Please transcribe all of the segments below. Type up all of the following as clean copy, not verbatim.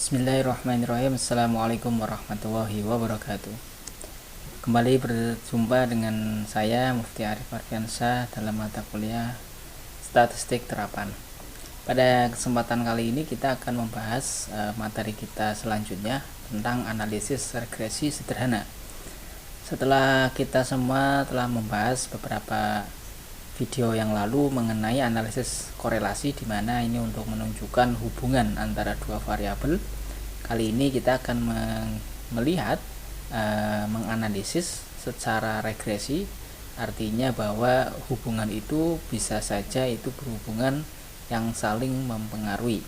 Bismillahirrahmanirrahim. Assalamualaikum warahmatullahi wabarakatuh. Kembali berjumpa dengan saya Mufti Arif Arfiansyah dalam mata kuliah Statistik Terapan. Pada kesempatan kali ini kita akan membahas materi kita selanjutnya tentang analisis regresi sederhana. Setelah kita semua telah membahas beberapa video yang lalu mengenai analisis korelasi, di mana ini untuk menunjukkan hubungan antara dua variabel. Kali ini kita akan melihat menganalisis secara regresi, artinya bahwa hubungan itu bisa saja itu berhubungan yang saling mempengaruhi.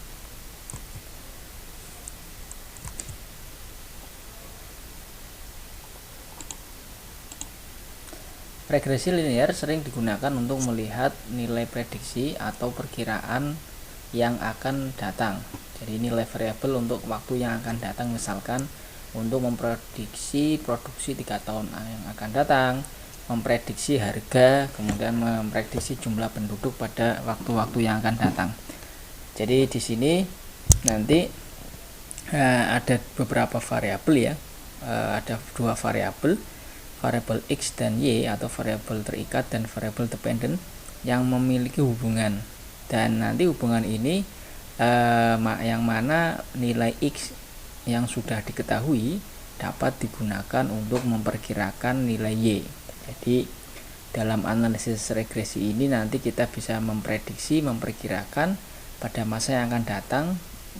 Regresi linear sering digunakan untuk melihat nilai prediksi atau perkiraan yang akan datang. Jadi nilai variabel untuk waktu yang akan datang, misalkan untuk memprediksi produksi 3 tahun yang akan datang, memprediksi harga, kemudian memprediksi jumlah penduduk pada waktu-waktu yang akan datang. Jadi di sini nanti ada beberapa variabel ya, ada dua variabel X dan Y, atau variabel terikat dan variabel dependent yang memiliki hubungan, dan nanti hubungan ini yang mana nilai X yang sudah diketahui dapat digunakan untuk memperkirakan nilai Y. Jadi dalam analisis regresi ini nanti kita bisa memprediksi, memperkirakan pada masa yang akan datang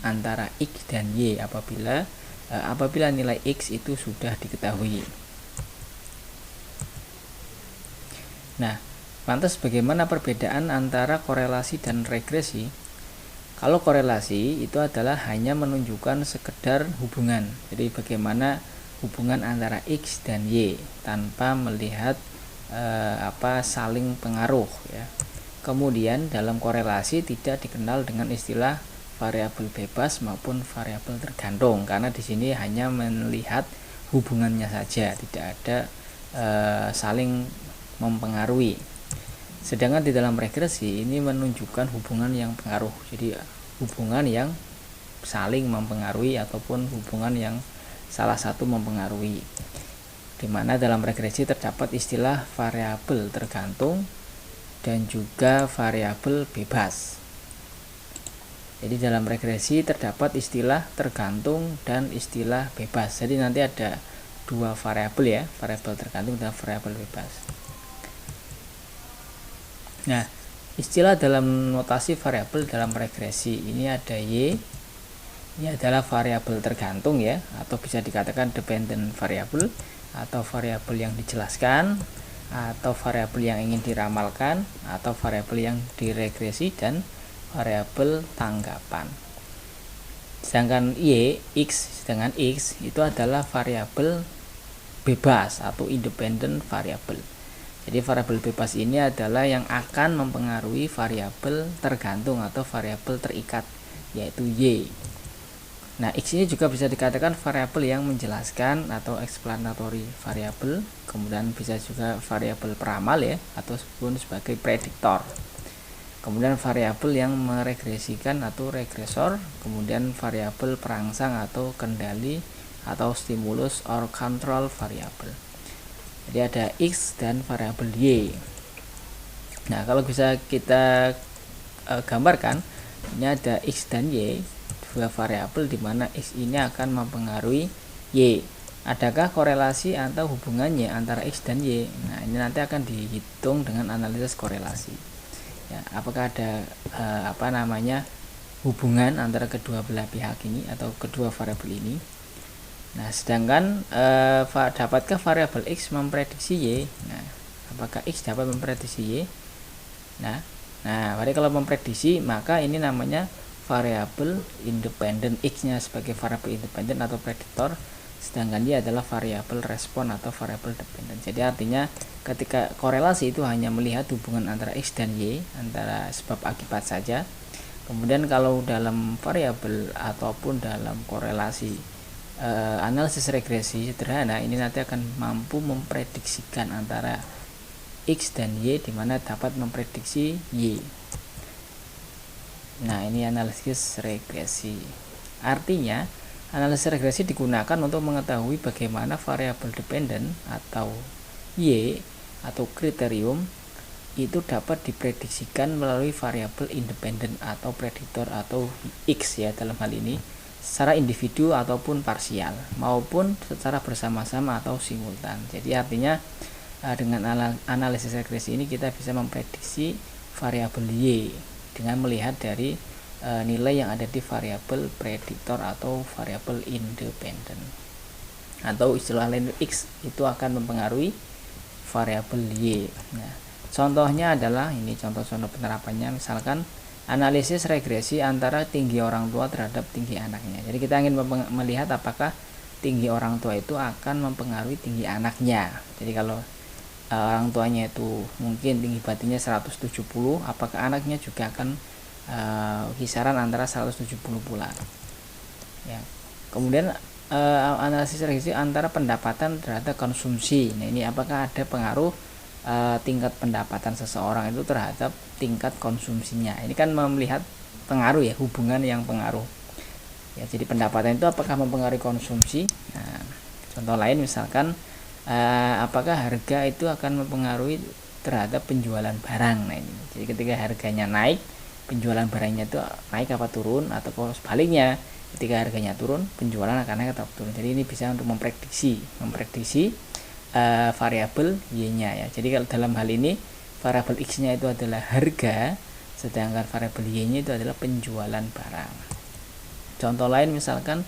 antara X dan Y apabila nilai X itu sudah diketahui. Nah, lantas bagaimana perbedaan antara korelasi dan regresi? Kalau korelasi itu adalah hanya menunjukkan sekedar hubungan. Jadi bagaimana hubungan antara X dan Y tanpa melihat saling pengaruh ya. Kemudian dalam korelasi tidak dikenal dengan istilah variabel bebas maupun variabel tergantung, karena di sini hanya melihat hubungannya saja, tidak ada saling mempengaruhi. Sedangkan di dalam regresi ini menunjukkan hubungan yang pengaruh, jadi hubungan yang saling mempengaruhi ataupun hubungan yang salah satu mempengaruhi, dimana dalam regresi terdapat istilah variabel tergantung dan juga variabel bebas. Jadi dalam regresi terdapat istilah tergantung dan istilah bebas. Jadi nanti ada dua variabel ya, variabel tergantung dan variabel bebas. Nah, istilah dalam notasi variabel dalam regresi ini ada Y, ini adalah variabel tergantung ya, atau bisa dikatakan dependent variable, atau variabel yang dijelaskan, atau variabel yang ingin diramalkan, atau variabel yang diregresi, dan variabel tanggapan. Sedangkan sedangkan X itu adalah variabel bebas atau independent variable. Jadi variabel bebas ini adalah yang akan mempengaruhi variabel tergantung atau variabel terikat, yaitu Y. Nah, X ini juga bisa dikatakan variabel yang menjelaskan atau explanatory variable, kemudian bisa juga variabel peramal ya, atau pun sebagai prediktor. Kemudian variabel yang meregresikan atau regresor, kemudian variabel perangsang atau kendali atau stimulus or control variable. Jadi ada X dan variabel Y. Nah, kalau bisa kita gambarkan, ini ada X dan Y, dua variabel di mana X ini akan mempengaruhi Y. Adakah korelasi atau hubungannya antara X dan Y? Nah, ini nanti akan dihitung dengan analisis korelasi. Ya, apakah ada hubungan antara kedua belah pihak ini atau kedua variabel ini? Nah, sedangkan dapatkah variabel X memprediksi Y? Nah, apakah X dapat memprediksi Y? Nah, berarti kalau memprediksi, maka ini namanya variabel independen. X-nya sebagai variabel independen atau prediktor, sedangkan Y adalah variabel respon atau variabel dependen. Jadi artinya ketika korelasi itu hanya melihat hubungan antara X dan Y, antara sebab akibat saja. Kemudian kalau dalam variabel ataupun dalam korelasi analisis regresi sederhana, ini nanti akan mampu memprediksikan antara X dan Y, di mana dapat memprediksi Y. Nah, ini analisis regresi. Artinya Analisis regresi digunakan untuk mengetahui bagaimana variabel dependen atau Y atau kriterium itu dapat diprediksikan melalui variabel independen atau prediktor atau X ya dalam hal ini secara individu ataupun parsial maupun secara bersama-sama atau simultan. Jadi artinya dengan analisis regresi ini kita bisa memprediksi variabel Y dengan melihat dari nilai yang ada di variabel prediktor atau variabel independen. Atau istilah lain X itu akan mempengaruhi variabel Y. Nah, contohnya adalah ini contoh-contoh penerapannya, misalkan analisis regresi antara tinggi orang tua terhadap tinggi anaknya. Jadi kita ingin melihat apakah tinggi orang tua itu akan mempengaruhi tinggi anaknya. Jadi kalau orang tuanya itu mungkin tinggi batinnya 170, apakah anaknya juga akan kisaran antara 170 pula ya. Kemudian analisis regresi antara pendapatan terhadap konsumsi. Nah ini apakah ada pengaruh tingkat pendapatan seseorang itu terhadap tingkat konsumsinya. Ini kan melihat pengaruh ya, hubungan yang pengaruh ya. Jadi pendapatan itu apakah mempengaruhi konsumsi. Nah, contoh lain misalkan apakah harga itu akan mempengaruhi terhadap penjualan barang. Nah ini jadi ketika harganya naik, penjualan barangnya itu naik apa turun, atau sebaliknya ketika harganya turun, penjualan akan naik atau turun. Jadi ini bisa untuk memprediksi variabel Y-nya ya. Jadi kalau dalam hal ini variabel X-nya itu adalah harga, sedangkan variabel Y-nya itu adalah penjualan barang. Contoh lain misalkan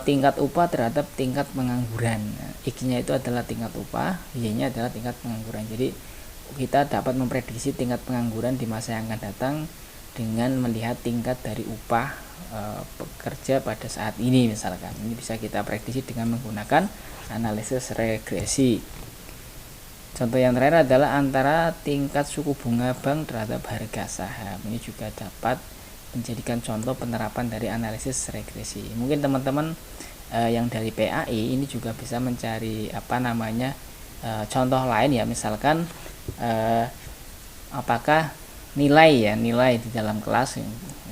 tingkat upah terhadap tingkat pengangguran. Nah, X-nya itu adalah tingkat upah, Y-nya adalah tingkat pengangguran. Jadi kita dapat memprediksi tingkat pengangguran di masa yang akan datang dengan melihat tingkat dari upah pekerja pada saat ini misalkan. Ini bisa kita prediksi dengan menggunakan analisis regresi. Contoh yang terakhir adalah antara tingkat suku bunga bank terhadap harga saham. Ini juga dapat menjadikan contoh penerapan dari analisis regresi. Mungkin teman-teman yang dari PAI ini juga bisa mencari contoh lain ya, misalkan apakah nilai di dalam kelas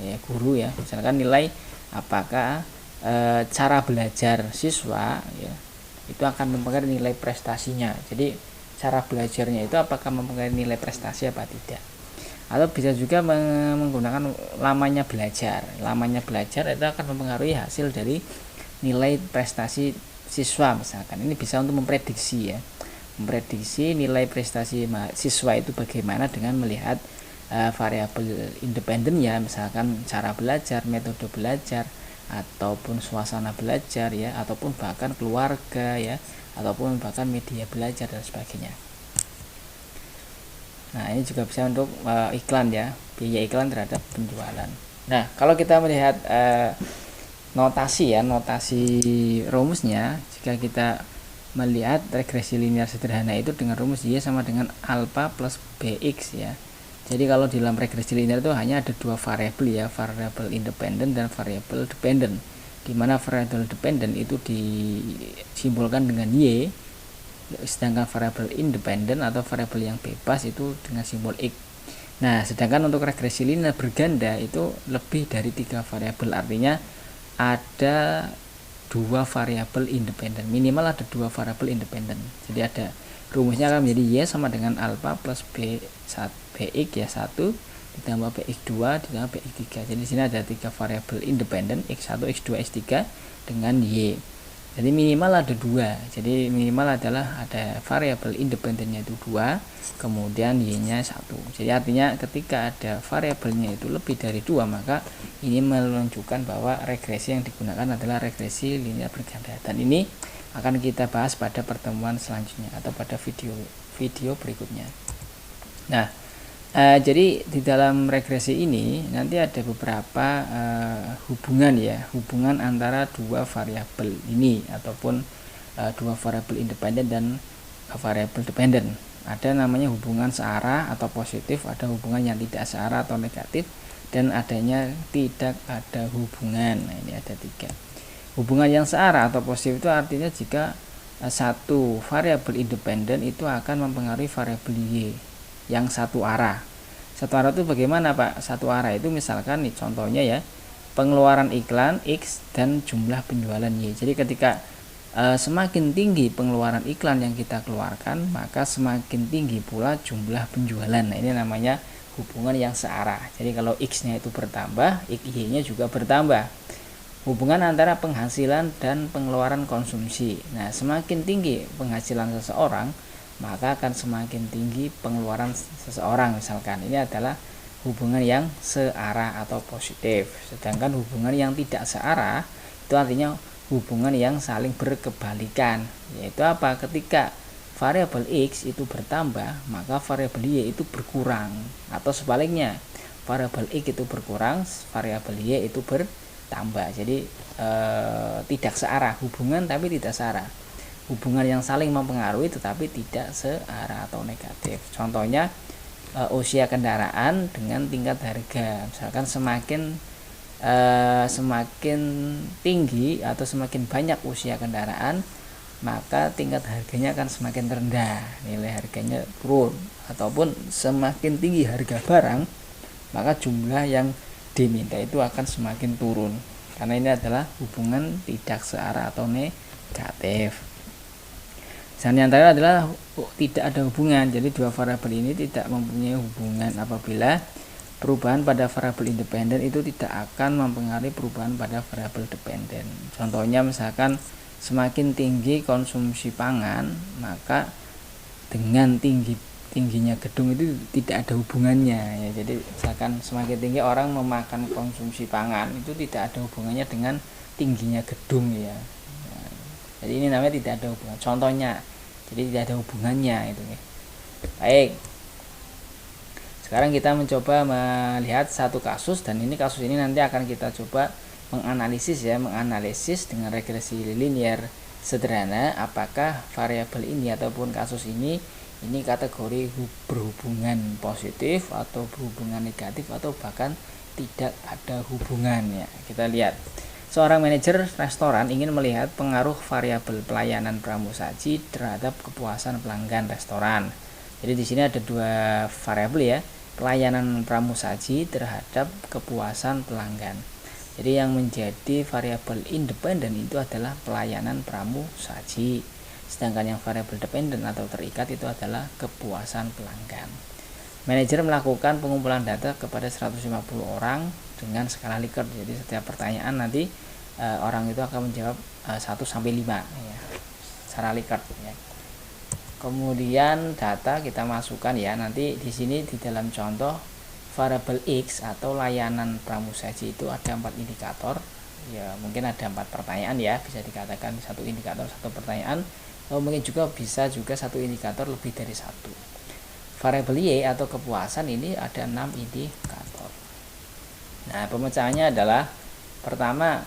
ya, guru ya, misalkan nilai apakah cara belajar siswa ya itu akan mempengaruhi nilai prestasinya. Jadi cara belajarnya itu apakah mempengaruhi nilai prestasi apa tidak. Atau bisa juga menggunakan lamanya belajar itu akan mempengaruhi hasil dari nilai prestasi siswa misalkan. Ini bisa untuk memprediksi nilai prestasi siswa itu bagaimana dengan melihat variabel independen ya, misalkan cara belajar, metode belajar, ataupun suasana belajar ya, ataupun bahkan keluarga ya, ataupun bahkan media belajar dan sebagainya. Nah ini juga bisa untuk iklan ya, biaya iklan terhadap penjualan. Nah kalau kita melihat notasi rumusnya, jika kita melihat regresi linear sederhana itu dengan rumus Y sama dengan alpha plus Bx ya. Jadi kalau di dalam regresi linear itu hanya ada dua variabel ya, variabel independen dan variabel dependen. Di mana variabel dependen itu disimbolkan dengan Y, sedangkan variabel independen atau variabel yang bebas itu dengan simbol X. Nah, sedangkan untuk regresi linear berganda itu lebih dari 3 variabel, artinya ada 2 variabel independen, minimal ada 2 variabel independen. Jadi ada rumusnya akan menjadi Y sama dengan alpha plus Bx ya 1 ditambah Bx2 ditambah Bx3. Jadi di sini ada 3 variabel independen X1, X2, X3 dengan Y. Jadi minimal ada 2. Jadi minimal adalah ada variabel independennya itu 2, kemudian Y-nya 1. Jadi artinya ketika ada variabelnya itu lebih dari 2, maka ini menunjukkan bahwa regresi yang digunakan adalah regresi linear berganda. Dan ini akan kita bahas pada pertemuan selanjutnya atau pada video berikutnya. Nah, jadi di dalam regresi ini nanti ada beberapa hubungan antara 2 variabel ini ataupun 2 variabel independen dan variabel dependen. Ada namanya hubungan searah atau positif, ada hubungan yang tidak searah atau negatif, dan adanya tidak ada hubungan. Nah, ini ada 3. Hubungan yang searah atau positif itu artinya jika satu variabel independen itu akan mempengaruhi variabel Y yang satu arah. Satu arah itu bagaimana Pak? Satu arah itu misalkan nih contohnya ya, pengeluaran iklan X dan jumlah penjualan Y. Jadi ketika semakin tinggi pengeluaran iklan yang kita keluarkan, maka semakin tinggi pula jumlah penjualan. Nah, ini namanya hubungan yang searah. Jadi kalau X-nya itu bertambah, Y-nya juga bertambah. Hubungan antara penghasilan dan pengeluaran konsumsi. Nah, semakin tinggi penghasilan seseorang, maka akan semakin tinggi pengeluaran seseorang. Misalkan ini adalah hubungan yang searah atau positif. Sedangkan hubungan yang tidak searah itu artinya hubungan yang saling berkebalikan. Yaitu apa? Ketika variabel X itu bertambah, maka variabel Y itu berkurang. Atau sebaliknya, variabel X itu berkurang, variabel Y itu bertambah. Jadi tidak searah hubungan, tapi tidak searah. Hubungan yang saling mempengaruhi tetapi tidak searah atau negatif. Contohnya usia kendaraan dengan tingkat harga. Misalkan semakin tinggi atau semakin banyak usia kendaraan, maka tingkat harganya akan semakin rendah, nilai harganya turun. Ataupun semakin tinggi harga barang, maka jumlah yang diminta itu akan semakin turun. Karena ini adalah hubungan tidak searah atau negatif. Dan yang terakhir adalah tidak ada hubungan. Jadi dua variabel ini tidak mempunyai hubungan apabila perubahan pada variabel independen itu tidak akan mempengaruhi perubahan pada variabel dependen. Contohnya misalkan semakin tinggi konsumsi pangan, maka dengan tingginya gedung itu tidak ada hubungannya ya. Jadi misalkan semakin tinggi orang memakan konsumsi pangan, itu tidak ada hubungannya dengan tingginya gedung ya. Jadi ini namanya tidak ada hubungan. Contohnya, jadi tidak ada hubungannya itu ya. Baik. Sekarang kita mencoba melihat satu kasus, dan ini kasus ini nanti akan kita coba menganalisis dengan regresi linier sederhana apakah variabel ini ataupun kasus ini kategori berhubungan positif atau berhubungan negatif atau bahkan tidak ada hubungannya. Kita lihat. Seorang manajer restoran ingin melihat pengaruh variabel pelayanan pramusaji terhadap kepuasan pelanggan restoran. Jadi di sini ada dua variabel ya, pelayanan pramusaji terhadap kepuasan pelanggan. Jadi yang menjadi variabel independen itu adalah pelayanan pramusaji, sedangkan yang variabel dependen atau terikat itu adalah kepuasan pelanggan. Manajer melakukan pengumpulan data kepada 150 orang dengan skala Likert. Jadi setiap pertanyaan nanti orang itu akan menjawab 1 sampai 5 ya, secara Likert ya. Kemudian data kita masukkan ya. Nanti di sini di dalam contoh variabel X atau layanan pramusaji itu ada 4 indikator. Ya, mungkin ada 4 pertanyaan ya, bisa dikatakan satu indikator satu pertanyaan. Atau mungkin juga bisa juga satu indikator lebih dari satu. Variabel Y atau kepuasan ini ada 6 indikator. Nah, pemecahannya adalah pertama,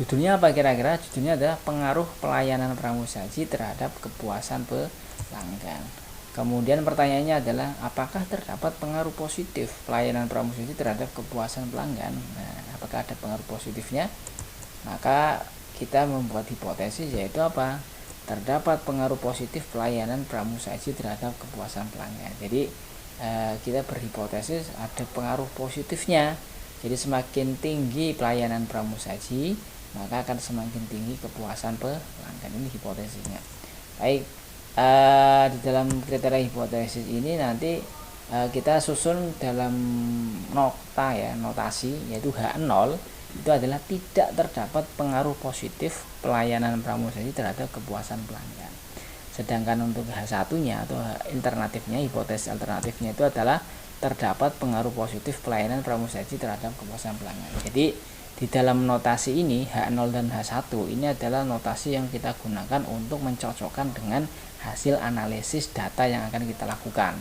judulnya apa kira-kira? Judulnya adalah pengaruh pelayanan pramusaji terhadap kepuasan pelanggan. Kemudian pertanyaannya adalah apakah terdapat pengaruh positif pelayanan pramusaji terhadap kepuasan pelanggan? Nah, apakah ada pengaruh positifnya? Maka kita membuat hipotesis, yaitu apa? Terdapat pengaruh positif pelayanan pramusaji terhadap kepuasan pelanggan. Jadi kita berhipotesis ada pengaruh positifnya. Jadi semakin tinggi pelayanan pramusaji, maka akan semakin tinggi kepuasan pelanggan. Ini hipotesisnya. Baik, di dalam kriteria hipotesis ini nanti kita susun dalam nota ya, notasi, yaitu H0 itu adalah tidak terdapat pengaruh positif pelayanan pramusaji terhadap kepuasan pelanggan. Sedangkan untuk H1-nya atau alternatifnya, hipotesis alternatifnya itu adalah terdapat pengaruh positif pelayanan pramusaji terhadap kepuasan pelanggan. Jadi di dalam notasi ini H0 dan H1 ini adalah notasi yang kita gunakan untuk mencocokkan dengan hasil analisis data yang akan kita lakukan.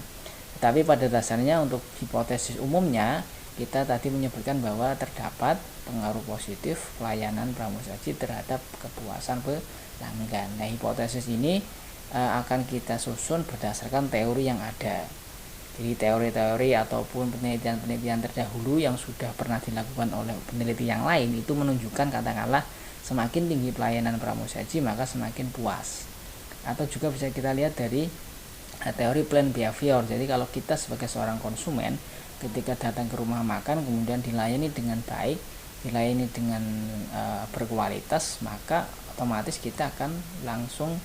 Tetapi pada dasarnya untuk hipotesis umumnya kita tadi menyebutkan bahwa terdapat pengaruh positif pelayanan pramusaji terhadap kepuasan pelanggan. Nah, hipotesis ini akan kita susun berdasarkan teori yang ada. Jadi teori-teori ataupun penelitian-penelitian terdahulu yang sudah pernah dilakukan oleh peneliti yang lain itu menunjukkan katakanlah semakin tinggi pelayanan pramusaji maka semakin puas. Atau juga bisa kita lihat dari teori planned behavior. Jadi kalau kita sebagai seorang konsumen ketika datang ke rumah makan kemudian dilayani dengan baik, Bila ini dengan berkualitas, maka otomatis kita akan langsung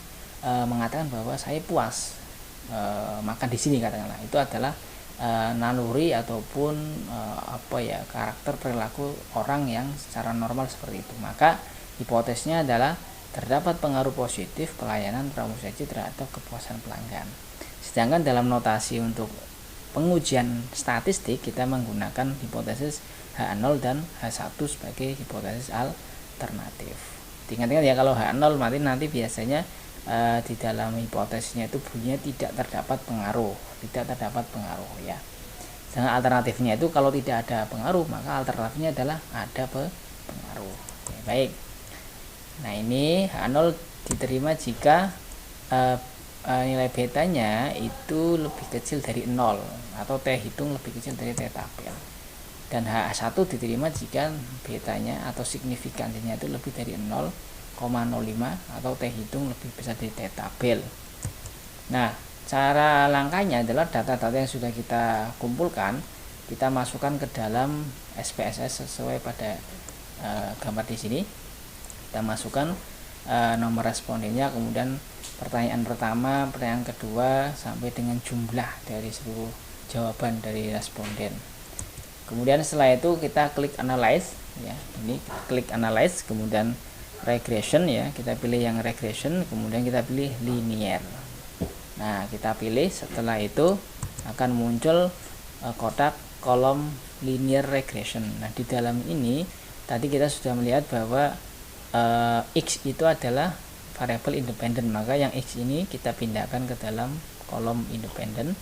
mengatakan bahwa saya puas makan di sini, katakanlah. Itu adalah naluri ataupun karakter perilaku orang yang secara normal seperti itu. Maka hipotesnya adalah terdapat pengaruh positif pelayanan pramusaji terhadap kepuasan pelanggan. Sedangkan dalam notasi untuk pengujian statistik kita menggunakan hipotesis H0 dan H1 sebagai hipotesis alternatif. Ingat-ingat ya, kalau H0 nanti biasanya di dalam hipotesisnya itu bunyinya tidak terdapat pengaruh ya. Sedangkan alternatifnya itu kalau tidak ada pengaruh, maka alternatifnya adalah ada pengaruh. Oke, baik. Nah, ini H0 diterima jika nilai betanya itu lebih kecil dari 0 atau T hitung lebih kecil dari T tabel. Dan H1 diterima jika betanya atau signifikansinya itu lebih dari 0,05 atau T hitung lebih besar dari T tabel. Nah, cara langkahnya adalah data-data yang sudah kita kumpulkan kita masukkan ke dalam SPSS sesuai pada gambar di sini. Kita masukkan nomor respondennya, kemudian pertanyaan pertama, pertanyaan kedua, sampai dengan jumlah dari seluruh jawaban dari responden. Kemudian setelah itu kita klik analyze ya. Ini klik analyze, kemudian regression ya. Kita pilih yang regression, kemudian kita pilih linear. Nah, kita pilih, setelah itu akan muncul kotak kolom linear regression. Nah, di dalam ini tadi kita sudah melihat bahwa X itu adalah variabel independen, maka yang X ini kita pindahkan ke dalam kolom independen.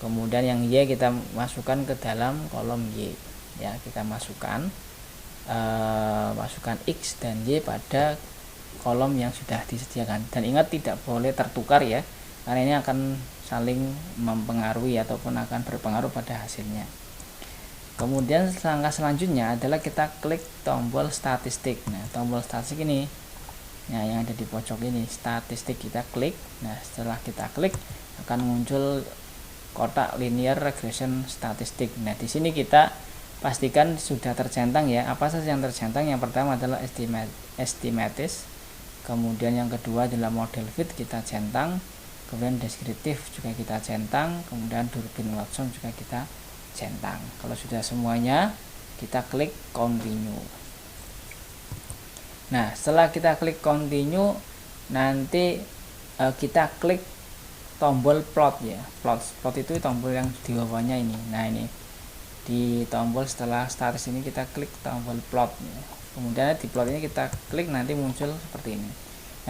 Kemudian yang Y kita masukkan ke dalam kolom Y ya. Kita masukkan X dan Y pada kolom yang sudah disediakan, dan ingat tidak boleh tertukar ya, karena ini akan saling mempengaruhi ataupun akan berpengaruh pada hasilnya. Kemudian langkah selanjutnya adalah kita klik tombol statistik. Nah, tombol statistik ini nah, yang ada di pojok ini, statistik, kita klik. Nah, setelah kita klik akan muncul kotak linear regression statistik. Nah, di sini kita pastikan sudah tercentang ya. Apa saja yang tercentang? Yang pertama adalah estimatis, kemudian yang kedua adalah model fit, kita centang, kemudian deskriptif juga kita centang, kemudian Durbin Watson juga kita centang. Kalau sudah semuanya, kita klik continue. Nah, setelah kita klik continue, nanti kita klik tombol plot ya. Plot itu tombol yang di bawahnya ini. Nah, ini di tombol setelah status ini kita klik tombol plot ya. Kemudian di plot ini kita klik, nanti muncul seperti ini.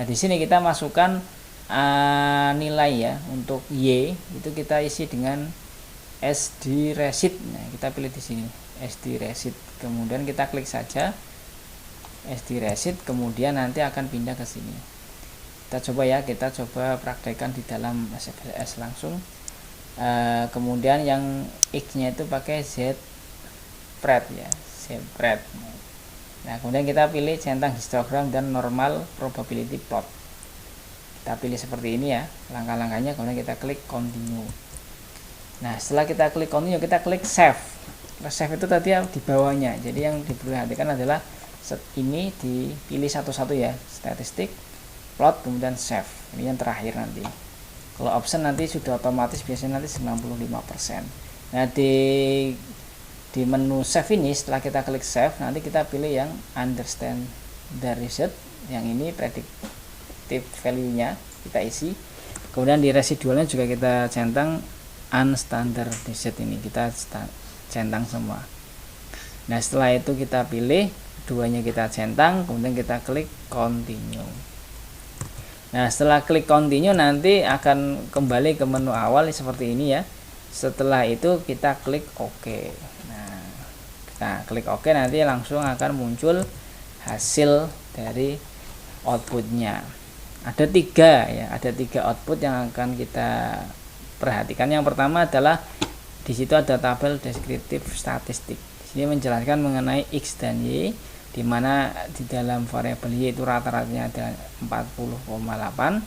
Nah, di sini kita masukkan nilai ya. Untuk Y itu kita isi dengan SD Recit. Nah, kita pilih di sini SD Recit. Kemudian kita klik saja SD Recit, kemudian nanti akan pindah ke sini. Kita coba ya, kita coba praktekkan di dalam SPSS langsung. Kemudian yang X-nya itu pakai Z-pred ya, Z-pred. Nah, kemudian kita pilih centang histogram dan normal probability plot. Kita pilih seperti ini ya langkah-langkahnya, kemudian kita klik continue. Nah, setelah kita klik continue, kita klik save. Save itu tadi di bawahnya. Jadi yang diperhatikan adalah ini dipilih satu-satu ya, statistik, plot, kemudian save. Ini yang terakhir nanti. Kalau option nanti sudah otomatis biasanya nanti 95%. Nah, di menu save ini setelah kita klik save, nanti kita pilih yang understand the result. Yang ini predictive value-nya kita isi. Kemudian di residualnya juga kita centang unstandardized, ini kita centang semua. Nah, setelah itu kita pilih keduanya, kita centang, kemudian kita klik continue. Nah, setelah klik continue nanti akan kembali ke menu awal seperti ini ya. Setelah itu kita klik OK. Nah, kita klik OK, nanti langsung akan muncul hasil dari outputnya. Ada tiga output yang akan kita perhatikan. Yang pertama adalah di situ ada tabel deskriptif statistik. Di sini menjelaskan mengenai X dan Y, di mana di dalam variabel Y itu rata-ratanya ada 40,8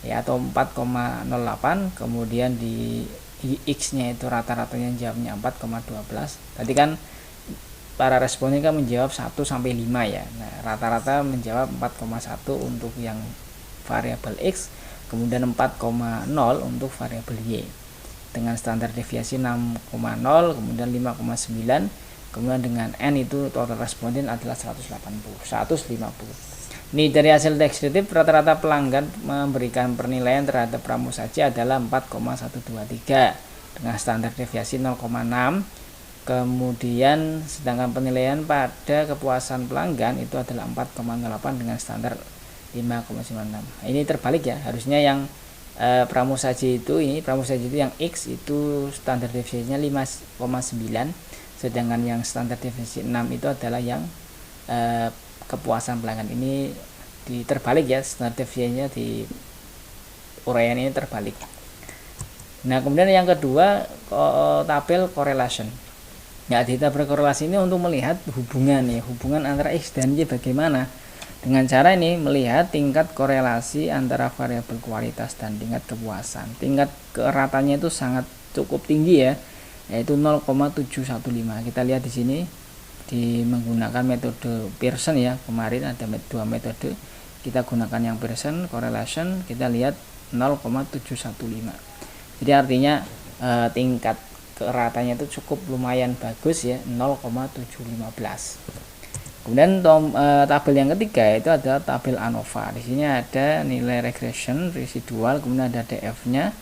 ya, atau 4,08. Kemudian di X-nya itu rata-ratanya jawabnya 4,12. Tadi kan para responden kan menjawab 1 sampai 5 ya. Nah, rata-rata menjawab 4,1 untuk yang variabel X, kemudian 4,0 untuk variabel Y. Dengan standar deviasi 6,0, kemudian 5,9, kemudian dengan N itu total responden adalah 150. Ini dari hasil deskriptif, rata-rata pelanggan memberikan penilaian terhadap pramusaji adalah 4,123 dengan standar deviasi 0,6. Kemudian sedangkan penilaian pada kepuasan pelanggan itu adalah 4,08 dengan standar 5,96. Ini terbalik ya, harusnya yang pramusaji itu yang X itu standar deviasinya 5,9, sedangkan yang standar deviasi 6 itu adalah yang kepuasan pelanggan. Ini terbalik ya, standar deviasinya di uraian ini terbalik. Nah, kemudian yang kedua, tabel correlation. Ya, di tabel korelasi ini untuk melihat hubungan antara X dan Y bagaimana. Dengan cara ini melihat tingkat korelasi antara variabel kualitas dan tingkat kepuasan. Tingkat keratannya itu sangat cukup tinggi ya, yaitu 0,715. Kita lihat di sini menggunakan metode Pearson ya. Kemarin ada dua metode. Kita gunakan yang Pearson correlation, kita lihat 0,715. Jadi artinya tingkat keratannya itu cukup lumayan bagus ya, 0,715. Kemudian tabel yang ketiga itu adalah tabel ANOVA. Di sini ada nilai regression, residual, kemudian ada DF-nya,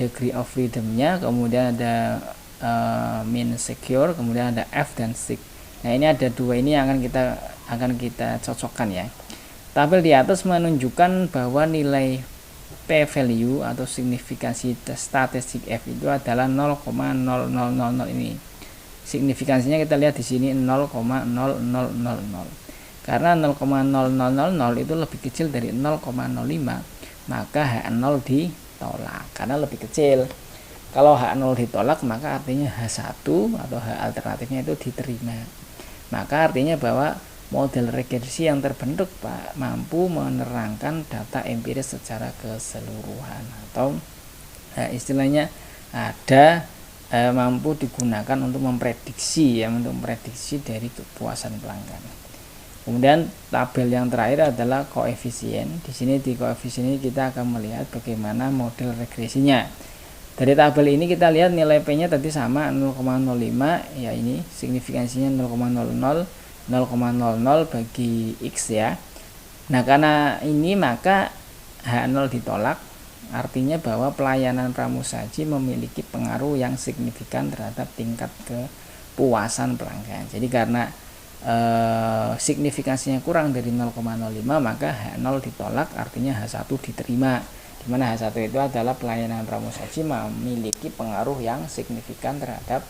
degree of freedom-nya, kemudian ada mean secure, kemudian ada F dan SIG. Nah, ini ada dua ini yang akan kita cocokkan ya. Tabel di atas menunjukkan bahwa nilai p-value atau signifikansi statistik F itu adalah 0,0000 ini. Signifikansinya kita lihat di sini 0,0000. Karena 0,0000 itu lebih kecil dari 0,05, maka H0 ditolak karena lebih kecil. Kalau H0 ditolak, maka artinya H1 atau H alternatifnya itu diterima. Maka artinya bahwa model regresi yang terbentuk mampu menerangkan data empiris secara keseluruhan, atau istilahnya ada mampu digunakan untuk memprediksi dari kepuasan pelanggan. Kemudian tabel yang terakhir adalah koefisien. Di sini di koefisien ini kita akan melihat bagaimana model regresinya. Dari tabel ini kita lihat nilai P-nya tadi sama 0,05 ya, ini signifikansinya 0,00 bagi X ya. Nah, karena ini maka H0 ditolak, artinya bahwa pelayanan pramusaji memiliki pengaruh yang signifikan terhadap tingkat kepuasan pelanggan. Jadi karena signifikansinya kurang dari 0,05, maka H0 ditolak, artinya H1 diterima. Di mana H1 itu adalah pelayanan pramusaji memiliki pengaruh yang signifikan terhadap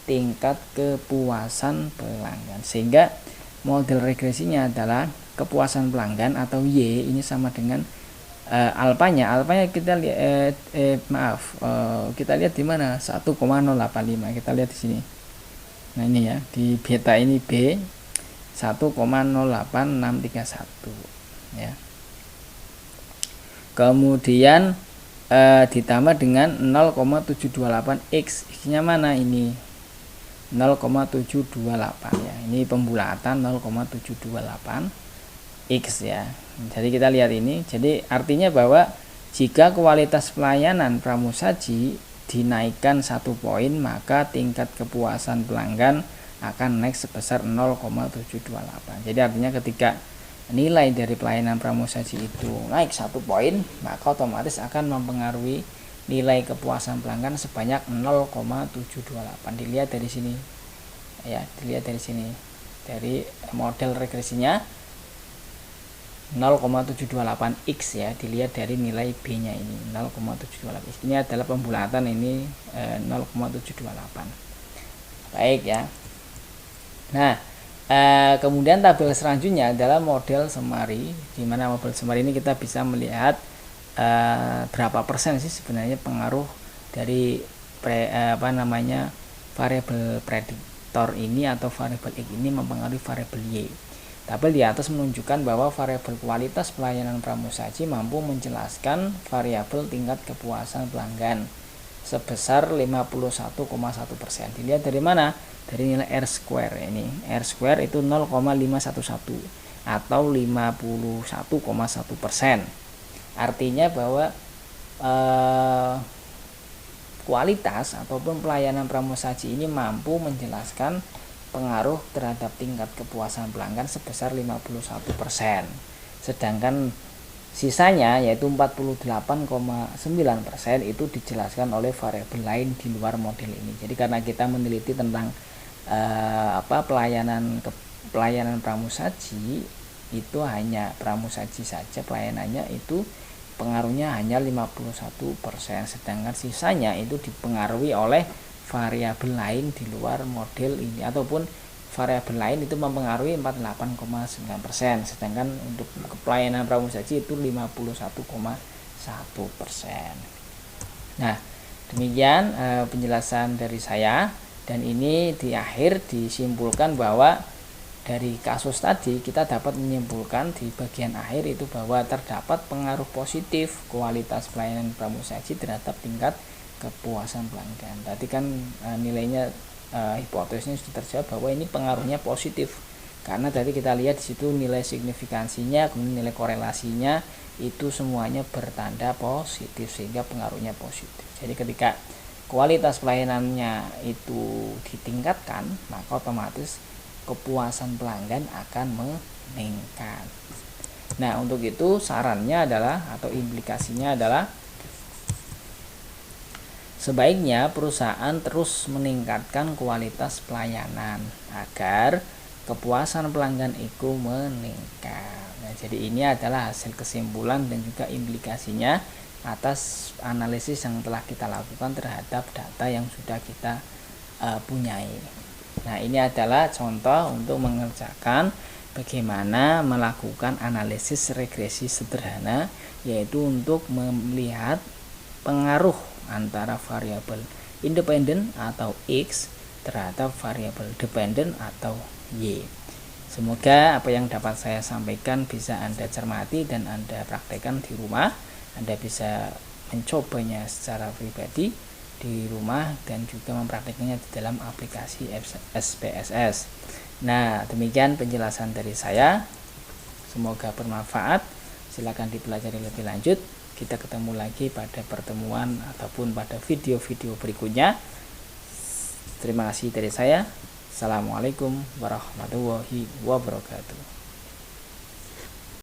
tingkat kepuasan pelanggan, sehingga model regresinya adalah kepuasan pelanggan atau Y ini sama dengan alpanya kita lihat kita lihat di mana 1,085, kita lihat di sini. Nah, ini ya, di beta ini B 1,08631 ya. Kemudian ditambah dengan 0,728 X nya mana ini 0,728 ya. Ini pembulatan 0,728 X ya. Jadi kita lihat ini. Jadi artinya bahwa jika kualitas pelayanan pramusaji dinaikkan 1 poin, maka tingkat kepuasan pelanggan akan naik sebesar 0,728. Jadi artinya ketika nilai dari pelayanan pramusaji itu naik 1 poin, maka otomatis akan mempengaruhi nilai kepuasan pelanggan sebanyak 0,728. Dilihat dari sini ya, dari model regresinya 0,728 X ya, dilihat dari nilai B nya ini 0,728 X. Ini adalah pembulatan ini 0,728. Baik ya. Nah, kemudian tabel selanjutnya adalah model semari, di mana model semari ini kita bisa melihat berapa persen sih sebenarnya pengaruh dari variabel prediktor ini atau variabel X ini mempengaruhi variabel Y. Tabel di atas menunjukkan bahwa variabel kualitas pelayanan pramusaji mampu menjelaskan variabel tingkat kepuasan pelanggan. sebesar 51,1%. Dilihat dari mana? Dari nilai R square ini. R square itu 0,511 atau 51,1%. Artinya bahwa kualitas ataupun pelayanan pramusaji ini mampu menjelaskan pengaruh terhadap tingkat kepuasan pelanggan sebesar 51%. Sedangkan sisanya yaitu 48,9% itu dijelaskan oleh variabel lain di luar model ini. Jadi karena kita meneliti tentang pelayanan pramusaji, itu hanya pramusaji saja pelayanannya itu pengaruhnya hanya 51%, sedangkan sisanya itu dipengaruhi oleh variabel lain di luar model ini, ataupun variabel lain itu mempengaruhi 48,9%, sedangkan untuk pelayanan pramusaji itu 51,1%. Nah, demikian penjelasan dari saya, dan ini di akhir disimpulkan bahwa dari kasus tadi kita dapat menyimpulkan di bagian akhir itu bahwa terdapat pengaruh positif kualitas pelayanan pramusaji terhadap tingkat kepuasan pelanggan. Tadi kan nilainya hipotesisnya sudah terjawab bahwa ini pengaruhnya positif, karena tadi kita lihat di situ nilai signifikansinya, kemudian nilai korelasinya itu semuanya bertanda positif sehingga pengaruhnya positif. Jadi ketika kualitas pelayanannya itu ditingkatkan, maka otomatis kepuasan pelanggan akan meningkat. Nah, untuk itu sarannya adalah atau implikasinya adalah sebaiknya perusahaan terus meningkatkan kualitas pelayanan agar kepuasan pelanggan itu meningkat. Nah, jadi ini adalah hasil kesimpulan dan juga implikasinya atas analisis yang telah kita lakukan terhadap data yang sudah kita punyai. Nah, ini adalah contoh untuk mengerjakan bagaimana melakukan analisis regresi sederhana, yaitu untuk melihat pengaruh antara variabel independen atau X terhadap variabel dependen atau Y. Semoga apa yang dapat saya sampaikan bisa Anda cermati dan Anda praktekkan di rumah. Anda bisa mencobanya secara pribadi di rumah dan juga mempraktikkannya di dalam aplikasi SPSS. Nah, demikian penjelasan dari saya. Semoga bermanfaat. Silakan dipelajari lebih lanjut. Kita ketemu lagi pada pertemuan ataupun pada video-video berikutnya. Terima kasih dari saya. Assalamualaikum warahmatullahi wabarakatuh.